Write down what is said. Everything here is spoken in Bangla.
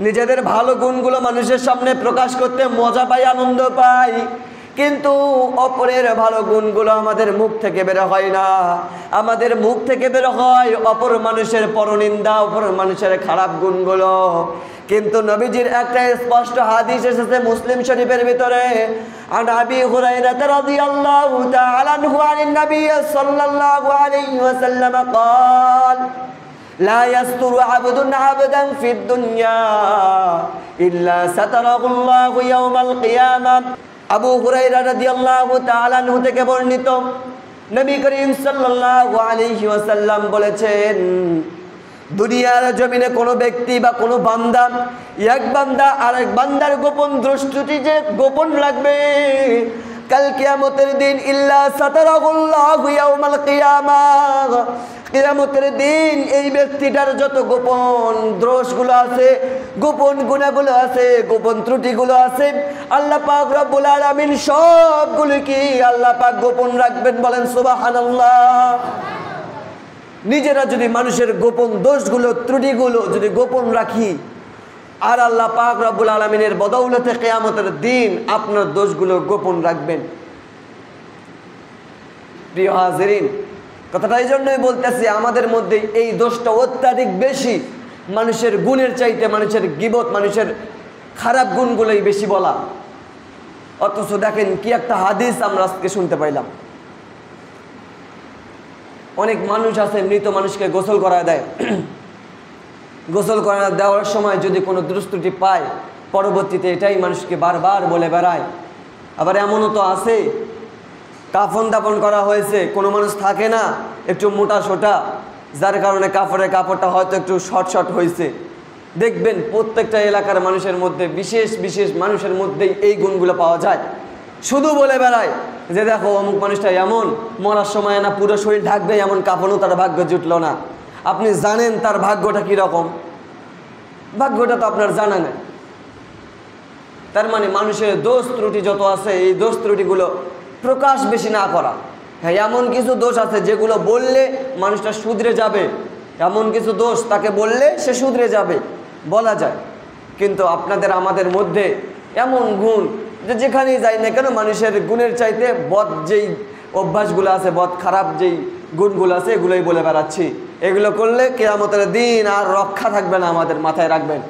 নিজেদের ভালো গুণগুলো মানুষের সামনে প্রকাশ করতে মজা পাই, আনন্দ পাই, কিন্তু অপরের ভালো গুণগুলো আমাদের মুখ থেকে বের হয় না। আমাদের মুখ থেকে বের হয় অপর মানুষের পরনিন্দা, অপর মানুষের খারাপ গুণগুলো। কিন্তু নবীজির একটা স্পষ্ট হাদিস এসেছে মুসলিম শরীফের ভিতরে, আন আবি হুরায়রা রাদিয়াল্লাহু তাআলা আনহু আনিন নবী সাল্লাল্লাহু আলাইহি ওয়াসাল্লাম قال لا يستر عبد عبدا في الدنيا إلا ستره الله يوم القيامة। আবু হুরায়রা রাদিয়াল্লাহু তাআলা আনহু থেকে বর্ণিত, নবী করিম সাল্লাল্লাহু আলাইহি ওয়াসাল্লাম বলেছেন, দুনিয়ার জমিনে কোনো ব্যক্তি বা কোনো বান্দা, এক বান্দা আরেক বান্দার গোপন দৃষ্টি যে গোপন রাখবে কাল কিয়ামতের দিন, ইল্লা সাতারাহুল্লাহু ইয়াউমাল কিয়ামাহ, কিয়ামতের দিন এই ব্যক্তিটার যত গোপন দোষগুলো আছে, গোপন গুনাহগুলো আছে, গোপন ত্রুটিগুলো আছে, আল্লাহ পাক রব্বুল আলামিন সবগুলো কি আল্লাহ পাক গোপন রাখবেন। বলেন সুবহানাল্লাহ। নিজেরা যদি মানুষের গোপন দোষগুলো ত্রুটিগুলো যদি গোপন রাখি, আর আল্লাহ পাক রব্বুল আলামিনের বদৌলতে কিয়ামতের দিন আপনার দোষগুলো গোপন রাখবেন। প্রিয় হাজিরিন, কথাটা এই জন্যই বলতেছি, আমাদের মধ্যে এই দোষটা অত্যাধিক বেশি, মানুষের গুণের চাইতে মানুষের গীবত, মানুষের খারাপ গুণগুলোই বেশি বলা। অথচ দেখেন কি একটা হাদিস আমরা আজকে শুনতে পাইলাম। অনেক মানুষ আছে মৃত মানুষকে গোসল করায় দেয়, গোসল করা দেওয়ার সময় যদি কোনো দুষ্ত্রুটি পায়, পরবর্তীতে এটাই মানুষকে বারবার বলে বেড়ায়। আবার এমনও তো আছে কাফন দাফন করা হয়েছে, কোনো মানুষ থাকে না একটু মোটা সোটা, যার কারণে কাপড়টা হয়তো একটু শর্ট হয়েছে। দেখবেন প্রত্যেকটা এলাকার মানুষের মধ্যে, বিশেষ বিশেষ মানুষের মধ্যেই এই গুণগুলো পাওয়া যায়। শুধু বলে বেড়ায় যে দেখো অমুক মানুষটা এমন, মরার সময় না পুরো শরীর ঢাকবে এমন কাফনও তার ভাগ্য জুটল না। আপনি জানেন তার ভাগ্যটা কীরকম? ভাগ্যটা তো আপনার জানা নেই। তার মানে মানুষের দোষ ত্রুটি যত আছে, এই দোষ ত্রুটিগুলো প্রকাশ বেশি না করা। হ্যাঁ, এমন কিছু দোষ আছে যেগুলো বললে মানুষটা শুধরে যাবে, এমন কিছু দোষ তাকে বললে সে শুধরে যাবে, বলা যায়। কিন্তু আপনাদের আমাদের মধ্যে এমন গুণ যে যেখানেই যাই না কেন মানুষের গুণের চাইতে বদ যেই অভ্যাসগুলো আছে, বদ খারাপ যেই গুণগুলো আছে, এগুলোই বলে বেড়াচ্ছি। এগুলো করলে কিয়ামতের দিন আর রক্ষা থাকবে না, আমাদের মাথায় রাখবেন।